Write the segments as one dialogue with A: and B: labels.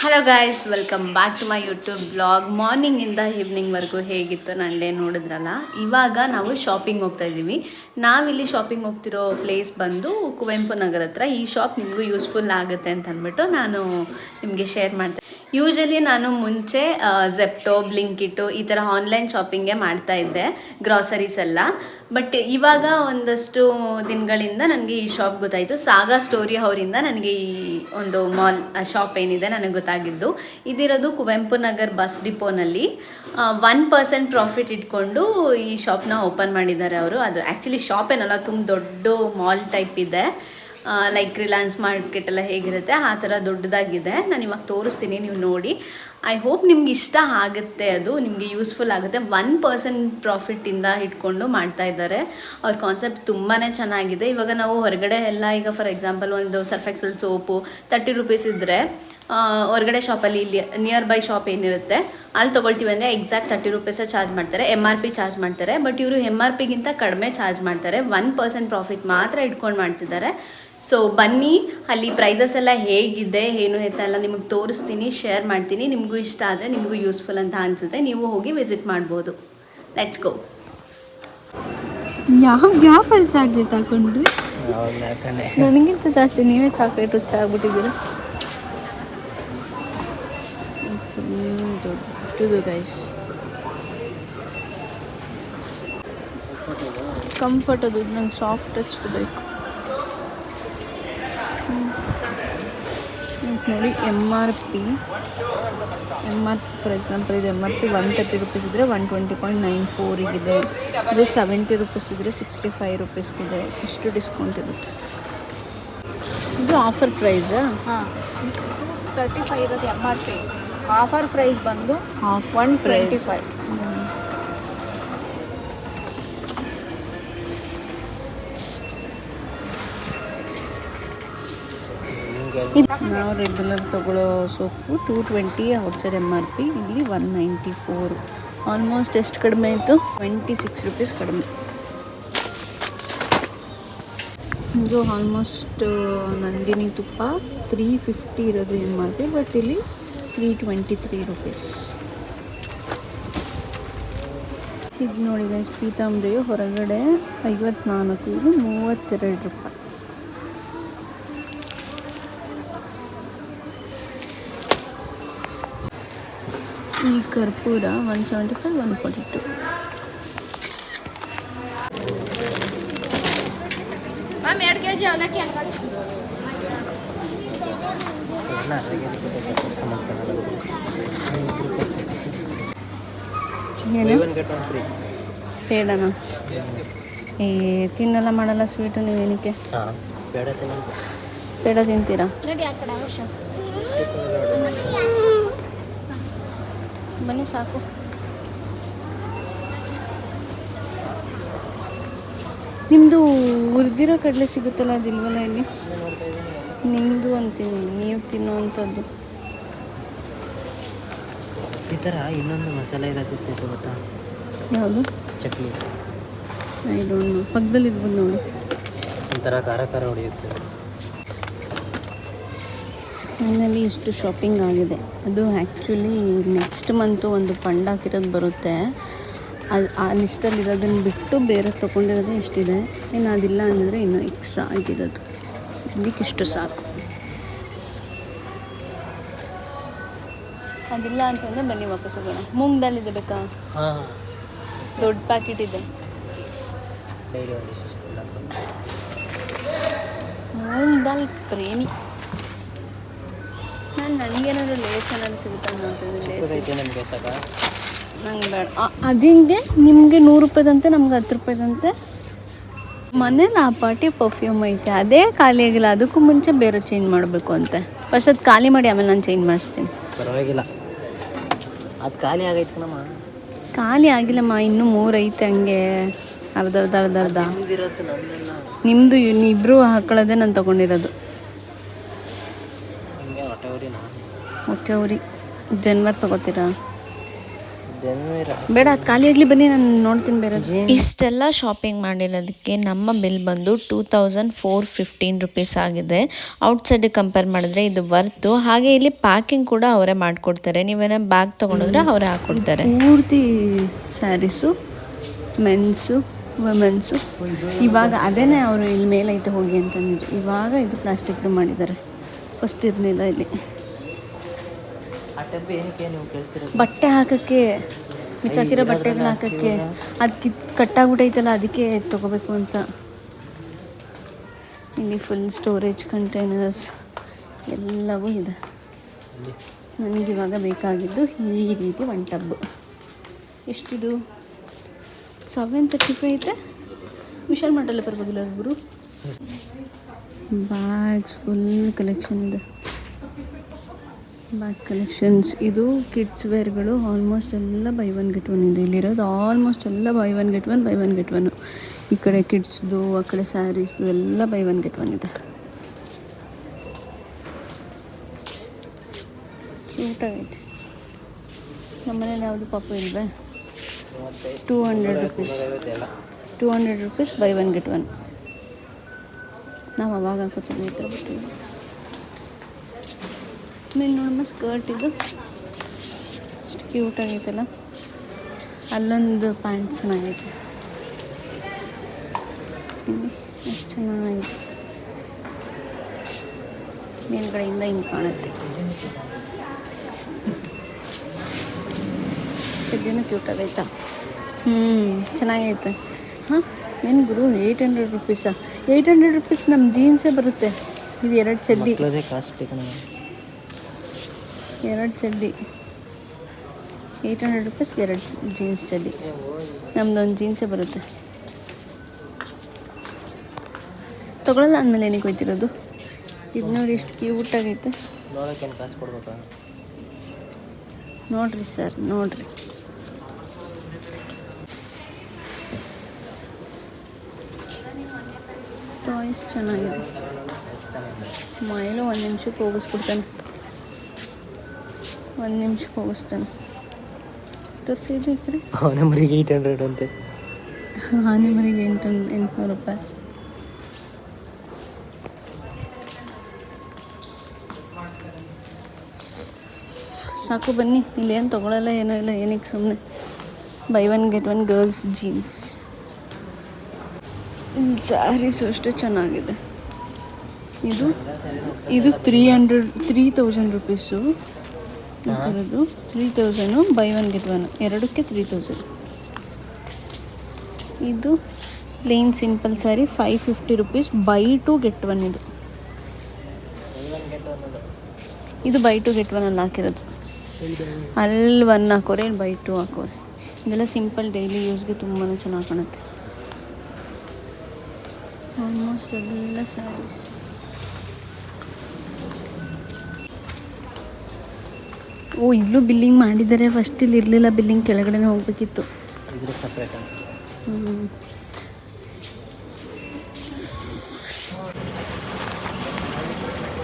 A: Hello guys, welcome back to my YouTube blog. ಮಾರ್ನಿಂಗಿಂದ ಈವ್ನಿಂಗ್ವರೆಗೂ ಹೇಗಿತ್ತು ನನ್ನ ಡೇ ನೋಡಿದ್ರಲ್ಲ. ಇವಾಗ ನಾವು ಶಾಪಿಂಗ್ ಹೋಗ್ತಾ ಇದ್ದೀವಿ. ನಾವಿಲ್ಲಿ ಶಾಪಿಂಗ್ ಹೋಗ್ತಿರೋ ಪ್ಲೇಸ್ ಬಂದು ಕುವೆಂಪು ನಗರ ಹತ್ರ. ಈ ಶಾಪ್ ನಿಮಗೂ ಯೂಸ್ಫುಲ್ ಆಗುತ್ತೆ ಅಂತ ಅಂದ್ಬಿಟ್ಟು ನಾನು ನಿಮಗೆ ಶೇರ್ ಮಾಡ್ತೀನಿ. ಯೂಶಲಿ ನಾನು ಮುಂಚೆ ಝೆಪ್ಟೋ, ಬ್ಲಿಂಕಿಟ್ಟು ಈ ಥರ ಆನ್ಲೈನ್ ಶಾಪಿಂಗೇ ಮಾಡ್ತಾಯಿದ್ದೆ, ಗ್ರಾಸರೀಸ್ ಎಲ್ಲ. ಬಟ್ ಇವಾಗ ಒಂದಷ್ಟು ದಿನಗಳಿಂದ ನನಗೆ ಈ ಶಾಪ್ ಗೊತ್ತಾಯಿತು. ಸಾಗಾ ಸ್ಟೋರಿ ಅವರಿಂದ ನನಗೆ ಈ ಒಂದು ಶಾಪ್ ಏನಿದೆ ನನಗೆ ಗೊತ್ತಾಗಿದ್ದು. ಇದಿರೋದು ಕುವೆಂಪು ನಗರ್ ಬಸ್ ಡಿಪೋನಲ್ಲಿ 1% ಪ್ರಾಫಿಟ್ ಇಟ್ಕೊಂಡು ಈ ಶಾಪ್ನ ಓಪನ್ ಮಾಡಿದ್ದಾರೆ ಅವರು. ಅದು ಆ್ಯಕ್ಚುಲಿ ಶಾಪ್ ಏನಲ್ಲ, ತುಂಬ ದೊಡ್ಡ ಮಾಲ್ ಟೈಪ್ ಇದೆ. ಲೈಕ್ ರಿಲಯನ್ಸ್ ಮಾರ್ಕೆಟ್ ಎಲ್ಲ ಹೇಗಿರುತ್ತೆ ಆ ಥರ ದೊಡ್ಡದಾಗಿದೆ. ನಾನು ಇವಾಗ ತೋರಿಸ್ತೀನಿ, ನೀವು ನೋಡಿ. ಐ ಹೋಪ್ ನಿಮ್ಗೆ ಇಷ್ಟ ಆಗುತ್ತೆ, ಅದು ನಿಮಗೆ ಯೂಸ್ಫುಲ್ ಆಗುತ್ತೆ. 1% ಪ್ರಾಫಿಟ್ಟಿಂದ ಇಟ್ಕೊಂಡು ಮಾಡ್ತಾ ಇದ್ದಾರೆ. ಅವ್ರ ಕಾನ್ಸೆಪ್ಟ್ ತುಂಬಾ ಚೆನ್ನಾಗಿದೆ. ಇವಾಗ ನಾವು ಹೊರಗಡೆ ಎಲ್ಲ, ಈಗ ಫಾರ್ ಎಕ್ಸಾಂಪಲ್ ಒಂದು ಸರ್ಫ್ ಎಕ್ಸೆಲ್ ಸೋಪು 30 ರೂಪೀಸ್ ಇದ್ದರೆ ಹೊರಗಡೆ ಶಾಪಲ್ಲಿ, ಇಲ್ಲಿ ನಿಯರ್ ಬೈ ಶಾಪ್ ಏನಿರುತ್ತೆ ಅಲ್ಲಿ ತೊಗೊಳ್ತೀವಿ ಅಂದರೆ ಎಕ್ಸಾಕ್ಟ್ 30 ರೂಪೀಸೇ ಚಾರ್ಜ್ ಮಾಡ್ತಾರೆ, MRP ಚಾರ್ಜ್ ಮಾಡ್ತಾರೆ. ಬಟ್ ಇವರು MRPಗಿಂತ ಕಡಿಮೆ ಚಾರ್ಜ್ ಮಾಡ್ತಾರೆ. 1% ಪ್ರಾಫಿಟ್ ಮಾತ್ರ ಇಟ್ಕೊಂಡು ಮಾಡ್ತಿದ್ದಾರೆ. ಸೊ ಬನ್ನಿ, ಅಲ್ಲಿ ಪ್ರೈಸಸ್ ಎಲ್ಲ ಹೇಗಿದೆ ಏನು ಎತ್ತ ಎಲ್ಲ ನಿಮಗೆ ತೋರಿಸ್ತೀನಿ, ಶೇರ್ ಮಾಡ್ತೀನಿ. ನಿಮಗೂ ಇಷ್ಟ ಆದರೆ, ನಿಮಗೂ ಯೂಸ್ಫುಲ್ ಅಂತ ಅನಿಸಿದ್ರೆ ನೀವು ಹೋಗಿ ವಿಸಿಟ್ ಮಾಡ್ಬೋದು. Let's go.
B: ಯಾವ ಚಾಕ್ಲೇಟ್ ಹಾಕೊಂಡ್ರಿ? ನನಗಿಂತ ಜಾಸ್ತಿ ನೀವೇ ಚಾಕ್ಲೇಟ್ ಹುಚ್ಚಾಗ್ಬಿಟ್ಟಿದ್ದೀರ. ದೊಡ್ಡದು ಗೈಸ್, ಕಂಫರ್ಟ್ ಅದು. ನಂಗೆ ಸಾಫ್ಟ್ ಟಚ್ ಬೇಕು ನೋಡಿ. MRP ಫಾರ್ ಎಕ್ಸಾಂಪಲ್ ಇದು MRP 130 ರೂಪೀಸ್ ಇದ್ದರೆ 120.94 ಇದು 70 ರೂಪೀಸ್ ಇದ್ದರೆ 65 ರೂಪೀಸ್ಗಿದೆ. ಇಷ್ಟು ಡಿಸ್ಕೌಂಟ್ ಇರುತ್ತೆ. ಇದು ಆಫರ್ ಪ್ರೈಸಾ?
C: ಹಾಂ, 35 ಇರೋದು MRP. ಆಫರ್ ಪ್ರೈಸ್ ಬಂದು 125.
B: ನಾವು ರೆಗ್ಯುಲರ್ ತೊಗೊಳ್ಳೋ ಸೋಪು 220 ಔಟ್ಸೈಡ್ MRP, ಇಲ್ಲಿ 194. ಆಲ್ಮೋಸ್ಟ್ ಎಷ್ಟು ಕಡಿಮೆ ಆಯಿತು? 26 ರೂಪೀಸ್ ಕಡಿಮೆ. ಇದು ಆಲ್ಮೋಸ್ಟ್ ನಂದಿನಿ ತುಪ್ಪ 350 ಇರೋದು MRP, ಬಟ್ ಇಲ್ಲಿ 323 ರೂಪೀಸ್. ಇದು ನೋಡಿ ಗೈಸ್, ಪೀತಾಂಬರಿ ಹೊರಗಡೆ 54, ಇದು 32 ರೂಪಾಯಿ. ಈ ಕರ್ಪೂರ 175, 142.
C: ಮ್ಯಾಮ್ 2 kg ಅವಲಕ್ಕಿ ಹಾಕಿ.
B: ಪೇಡನಾ? ತಿನ್ನಲ್ಲ ಮಾಡಲ್ಲ ಸ್ವೀಟು ನೀವೇನಕ್ಕೆ? ಪೇಡ ತಿಂತೀರಾ? ಬನ್ನಿ ಸಾಕು. ನಿಮ್ಮದು ಹುರಿದಿರೋ ಕಡಲೆ ಸಿಗುತ್ತಲ್ಲ, ಅದಿಲ್ವಲ್ಲ ಇಲ್ಲಿ? ನಿಮ್ಮದು ಅಂತೀನಿ, ನೀವು ತಿನ್ನೋವಂಥದ್ದು.
D: ಈ ಥರ ಇನ್ನೊಂದು ಮಸಾಲೆ ಇರೋದಿರ್ತೈತೆ ಗೊತ್ತಾ?
B: ಯಾವುದು?
D: ಚಕ್ಲಿ.
B: I don't know. ಪಕ್ಕದಲ್ಲಿ ಇರ್ಬೋದು ನೋಡಿ.
D: ಒಂಥರ ಖಾರ ಖಾರ ಹೊಡೆಯುತ್ತೆ.
B: ನನ್ನಲ್ಲಿ ಇಷ್ಟು ಶಾಪಿಂಗ್ ಆಗಿದೆ. ಅದು ಆ್ಯಕ್ಚುಲಿ ನೆಕ್ಸ್ಟ್ ಮಂತು ಒಂದು ಫಂಡ್ ಹಾಕಿರೋದು ಬರುತ್ತೆ. ಅದು ಆ ಲಿಸ್ಟಲ್ಲಿರೋದನ್ನು ಬಿಟ್ಟು ಬೇರೆ ತೊಗೊಂಡಿರೋದು ಇಷ್ಟಿದೆ. ಇನ್ನು ಅದಿಲ್ಲ ಅಂದರೆ ಇನ್ನೂ ಎಕ್ಸ್ಟ್ರಾ ಆಗಿರೋದು. ಸದ್ಯಕ್ಕೆ ಇಷ್ಟು ಸಾಕು. ಅದಿಲ್ಲ ಅಂತಂದರೆ ಬನ್ನಿ ವಾಪಸ್ ಹೋಗೋಣ. ಮೂಂಗ್ ದಾಲ್ ಇದೆ ಬೇಕಾ?
D: ಹಾಂ,
B: ದೊಡ್ಡ ಪ್ಯಾಕೆಟ್ ಇದೆ.
D: ಡೈಲಿ ಒಂದಿಷ್ಟು
B: ಮೂಂಗ್ ದಾಲ್ ಪ್ರೇಮಿ ನಾನು. ನನಗೇನಾದ್ರು ಲೇಸ್ ಏನಾದ್ರು ಸಿಗುತ್ತಾ ನೋಡ್ತಿದ್ದೆ. ಲೇಸ್
D: ನಿಮಗೆ ಸಾಕ?
B: ನಂಗೆ ಬೇಡ. ಅದಿಂಗೆ ನಿಮಗೆ 100 ರೂಪಾಯಿದಂತೆ, ನಮ್ಗೆ 10 ರೂಪಾಯಿದಂತೆ. ಮನೇಲಿ ಆ ಪಾಟಿ ಪರ್ಫ್ಯೂಮ್ ಐತೆ, ಅದೇ ಖಾಲಿ ಆಗಿಲ್ಲ. ಅದಕ್ಕೂ ಮುಂಚೆ ಬೇರೆ ಚೇಂಜ್ ಮಾಡಬೇಕು ಅಂತೆ. ಫಸ್ಟ್ ಅದು ಖಾಲಿ ಮಾಡಿ ಆಮೇಲೆ ನಾನು ಚೇಂಜ್ ಮಾಡಿಸ್ತೀನಿ.
D: ಪರವಾಗಿಲ್ಲ, ಅದು ಖಾಲಿ ಆಗೈತೆ ನಮ್ಮ.
B: ಖಾಲಿ ಆಗಿಲ್ಲಮ್ಮ, ಇನ್ನೂ 3 ಐತೆ ಹಂಗೆ ಅರ್ಧ.
D: ನಿಮ್ದಿರತ್ತೆ, ನಮ್ದೆಲ್ಲ.
B: ನಿಮ್ಮದು ಇಬ್ಬರು ಹಾಕೊಳ್ಳೋದೇ ನಾನು ತೊಗೊಂಡಿರೋದು.
D: ಹೊಟ್ಟೆ ಉರಿ
B: ಜನ್ವರ್ ತೊಗೋತೀರಾ? ಬೇಡ ಅದು ಖಾಲಿ ಆಗಲಿ, ಬನ್ನಿ ನಾನು ನೋಡ್ತೀನಿ ಬೇರೆ.
A: ಇಷ್ಟೆಲ್ಲ ಶಾಪಿಂಗ್ ಮಾಡಿರೋದಕ್ಕೆ ನಮ್ಮ ಬಿಲ್ ಬಂದು 2415 ರುಪೀಸ್ ಆಗಿದೆ. ಔಟ್ಸೈಡ್ ಕಂಪೇರ್ ಮಾಡಿದ್ರೆ ಇದು ವರ್ತು. ಹಾಗೆ ಇಲ್ಲಿ ಪ್ಯಾಕಿಂಗ್ ಕೂಡ ಅವರೇ ಮಾಡಿಕೊಡ್ತಾರೆ. ನೀವೇನೋ ಬ್ಯಾಗ್ ತೊಗೊಂಡಿದ್ರೆ ಅವರೇ ಹಾಕ್ಕೊಡ್ತಾರೆ.
B: ಪೂರ್ತಿ ಸ್ಯಾರೀಸು, ಮೆನ್ಸು, ವುಮೆನ್ಸು. ಇವಾಗ ಅದೇನೇ ಅವರು ಇಲ್ಲಿ ಮೇಲೈತೆ ಹೋಗಿ ಅಂತಂದಿದ್ರು. ಇವಾಗ ಇದು ಪ್ಲಾಸ್ಟಿಕ್ದು ಮಾಡಿದ್ದಾರೆ, ಫಸ್ಟ್ ಇರಲಿಲ್ಲ ಇಲ್ಲಿ. ಬಟ್ಟೆ ಹಾಕೋಕ್ಕೆ, ಬಿಚ್ಚಾಕಿರೋ ಬಟ್ಟೆಗಳು ಹಾಕೋಕ್ಕೆ, ಅದು ಕಟ್ಟಾಗ್ಬಿಟ್ಟೈತಲ್ಲ, ಅದಕ್ಕೆ ತೊಗೋಬೇಕು ಅಂತ. ಇಲ್ಲಿ ಫುಲ್ ಸ್ಟೋರೇಜ್ ಕಂಟೈನರ್ಸ್ ಎಲ್ಲವೂ ಇದೆ. ನನಗಿವಾಗ ಬೇಕಾಗಿದ್ದು ಈ ರೀತಿ ಒನ್ ಟಬ್. ಎಷ್ಟಿದು? 735 ಐತೆ. ವಿಶಾಲ್ ಮಾಡಲ್ಲ ಪರವಾಗಿಲ್ಲ ಒಬ್ಬರು. ಬ್ಯಾಗ್ಸ್ ಫುಲ್ ಕಲೆಕ್ಷನ್ ಇದೆ, ಬ್ಯಾಗ್ ಕಲೆಕ್ಷನ್ಸ್. ಇದು ಕಿಡ್ಸ್ ವೇರ್ಗಳು ಆಲ್ಮೋಸ್ಟ್ ಎಲ್ಲ ಬೈ ಒನ್ ಗೆಟ್ ಒನ್ ಇದೆ ಇಲ್ಲಿರೋದು. ಆಲ್ಮೋಸ್ಟ್ ಎಲ್ಲ ಬೈ ಒನ್ ಗೆಟ್ ಒನ್. ಈ ಕಡೆ ಕಿಡ್ಸ್ದು, ಆ ಕಡೆ ಸ್ಯಾರೀಸ್ದು ಎಲ್ಲ ಬೈ ಒನ್ ಗೆಟ್ ಒನ್ ಇದೆ. ಕ್ಯೂಟಾಗೈತೆ. ನಮ್ಮನೇಲಿ ಯಾವುದು ಪಾಪು ಇಲ್ವೇ? 200 rupees by one get one. ನಾವು ಅವಾಗ ಹಾಕೋತೀವಿ ಈ ಥರ ಬಟ್ಟೆ. ಆಮೇಲೆ ನೋಡಮ್ಮ ಸ್ಕರ್ಟ್ ಇದು ಎಷ್ಟು ಕ್ಯೂಟಾಗೈತಲ್ಲ. ಅಲ್ಲೊಂದು ಪ್ಯಾಂಟ್ ಚೆನ್ನಾಗೈತೆ, ಎಷ್ಟು ಚೆನ್ನಾಗಿದೆ. ಮೇಲ್ಗಡೆಯಿಂದ ಹಿಂಗೆ ಕಾಣುತ್ತೆ. ಸದ್ಯನೂ ಕ್ಯೂಟಾಗೈತಾ? ಚೆನ್ನಾಗೈತೆ. ಹಾಂ, ಏನು ಗುರು 800 ರುಪೀಸಾ? 800 ರುಪೀಸ್ ನಮ್ಮ ಜೀನ್ಸೇ ಬರುತ್ತೆ. ಇದು 2 ಚಡ್ಡಿ, 2 ಚಡ್ಡಿ 800 ರುಪೀಸ್, 2 ಜೀನ್ಸ್ ಚಡ್ಡಿ. ನಮ್ಮದೊಂದು ಜೀನ್ಸೇ ಬರುತ್ತೆ. ತೊಗೊಳಲ್ಲ ಅಂದಮೇಲೆ ಏನಕ್ಕೆ ಹೋಯ್ತಿರೋದು? ಇದು ನೋಡಿ ಎಷ್ಟು ಕ್ಯೂಟಾಗೈತೆ. ನೋಡ್ರಿ ಸರ್, ನೋಡ್ರಿ. ಟಾಯ್ಸ್ ಚೆನ್ನಾಗಿದೆ. ಮೈಲು 1 ನಿಮಿಷಕ್ಕೆ ಹೋಗಿಸ್ಬಿಡ್ತಾನೆ, 1 ನಿಮಿಷಕ್ಕೆ ಹೋಗಿಸ್ತಾನೆ. ತೋರಿಸಿದ್ದು ಈ ಕಡೆ
D: ಆನೆ ಮರಿಗೆ 800 ಅಂತೆ.
B: ಆನೆ ಮರಿಗೆ 800 ರೂಪಾಯಿ. ಸಾಕು ಬನ್ನಿ. ಇಲ್ಲೇನು ತೊಗೊಳಲ್ಲ, ಏನೋ ಇಲ್ಲ, ಏನಕ್ಕೆ ಸುಮ್ಮನೆ. Buy one get one girls jeans. Saris ಅಷ್ಟೇ ಚೆನ್ನಾಗಿದೆ. ಇದು 3000 ರುಪೀಸು. ಈ ಥರದ್ದು 3000 ಬೈ ಒನ್ ಗೆಟ್ ಒನ್, ಎರಡಕ್ಕೆ 3000. ಇದು plain simple sari 550 rupees buy 2 get 1. ಇದು ಬೈ 2 ಗೆಟ್ 1 ಅಲ್ಲಿ ಹಾಕಿರೋದು. ಅಲ್ಲಿ 1 ಹಾಕೋರೆ, ಇಲ್ಲಿ ಬೈ 2 ಹಾಕೋರೆ. ಇದೆಲ್ಲ ಸಿಂಪಲ್ ಡೈಲಿ ಯೂಸ್ಗೆ ತುಂಬಾ ಚೆನ್ನಾಗಿ ಕಾಣುತ್ತೆ. ಆಲ್ಮೋಸ್ಟ್ ಎಲ್ಲ ಸ್ಯಾರೀಸ್. ಓ, ಇಲ್ಲೂ ಬಿಲ್ಲಿಂಗ್ ಮಾಡಿದ್ದಾರೆ. ಫಸ್ಟ್ ಇಲ್ಲಿ ಇರಲಿಲ್ಲ ಬಿಲ್ಲಿಂಗ್, ಕೆಳಗಡೆ ಹೋಗ್ಬೇಕಿತ್ತು.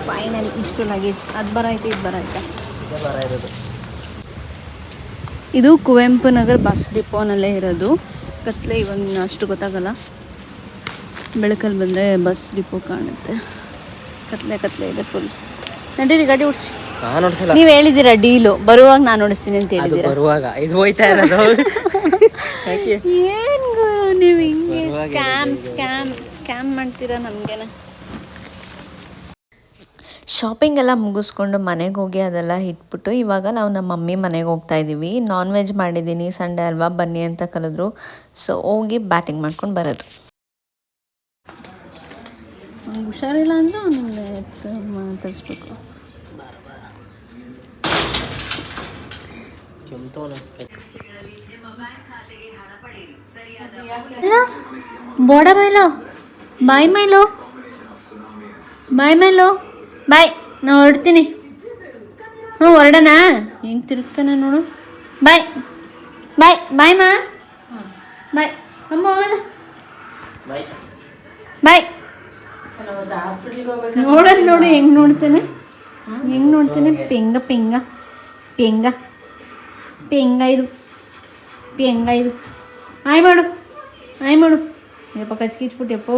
B: ಫೈನಲ್ ಇಷ್ಟು ಲಗೇಜ್. ಅದು ಬರಾಯ್ತು, ಇದು ಬರಾಯ್ತಾ? ಇದು ಕುವೆಂಪು ನಗರ್ ಬಸ್ ಡಿಪೋನಲ್ಲೇ ಇರೋದು. ಕತ್ಲೆ ಇವಾಗ ಅಷ್ಟು ಗೊತ್ತಾಗಲ್ಲ, ಬೆಳಕಲ್ಲಿ ಬಂದರೆ ಬಸ್ ಡಿಪೋ ಕಾಣುತ್ತೆ. ಕತ್ಲೆ ಇದೆ ಫುಲ್. ನಡೀರಿ, ಗಾಡಿ ಓಡಿಸಿ. ನೀವು ಹೇಳಿದ್ದೀರಾ ಡೀಲು, ಬರುವಾಗ ನಾನು ಓಡಿಸ್ತೀನಿ ಅಂತ ಹೇಳಿದ್ದೀರಾ. ಏನು ನೀವು ಹಿಂಗೆ ಸ್ಕ್ಯಾಮ್ ಮಾಡ್ತೀರಾ ನಮಗೇನ?
A: ಶಾಪಿಂಗ್ ಎಲ್ಲ ಮುಗಿಸ್ಕೊಂಡು ಮನೆಗೆ ಹೋಗಿ ಅದೆಲ್ಲ ಇಟ್ಬಿಟ್ಟು ಇವಾಗ ನಾವು ನಮ್ಮ ಮಮ್ಮಿ ಮನೆಗೆ ಹೋಗ್ತಾ ಇದ್ದೀವಿ. ನಾನ್ ವೆಜ್ ಮಾಡಿದ್ದೀನಿ, ಸಂಡೇ ಅಲ್ವಾ, ಬನ್ನಿ ಅಂತ ಕರೆದ್ರು. ಸೊ ಹೋಗಿ ಬ್ಯಾಟಿಂಗ್ ಮಾಡ್ಕೊಂಡು ಬರೋದು.
B: ಹುಷಾರಿಲ್ಲ ಅಂದರೆ ಅವನಿಗೆ ತರಿಸ್ಬೇಕು. ಬೋಡ ಮೈಲೋ, ಬಾಯ್ ಮೈಲೋ, ಬಾಯ್ ಮೈಲೋ, ಬಾಯ್. ನಾ ಹೊರಡ್ತೀನಿ. ಹೊರಡೋಣ? ಹೆಂಗೆ ತಿರುಗ್ತಾನೆ ನೋಡು. ಬಾಯ್ ಬಾಯ್ ಬಾಯ್ ಮಾ, ಬಾಯ್ ಅಮ್ಮ, ಹೋಗೋದು ಬಾಯ್. ನೋಡೋದು ನೋಡಿ ಹೆಂಗೆ ನೋಡ್ತಾನೆ, ಪೆಂಗ ಇದು
C: ಪಿ ಹೆಂಗಾಯ್ತು ಆಯ್ ಮಾಡು ಯಪ್ಪ ಕಚ್ಕಿಚ್ಬಿಟ್ಟು ಯಪ್ಪೋ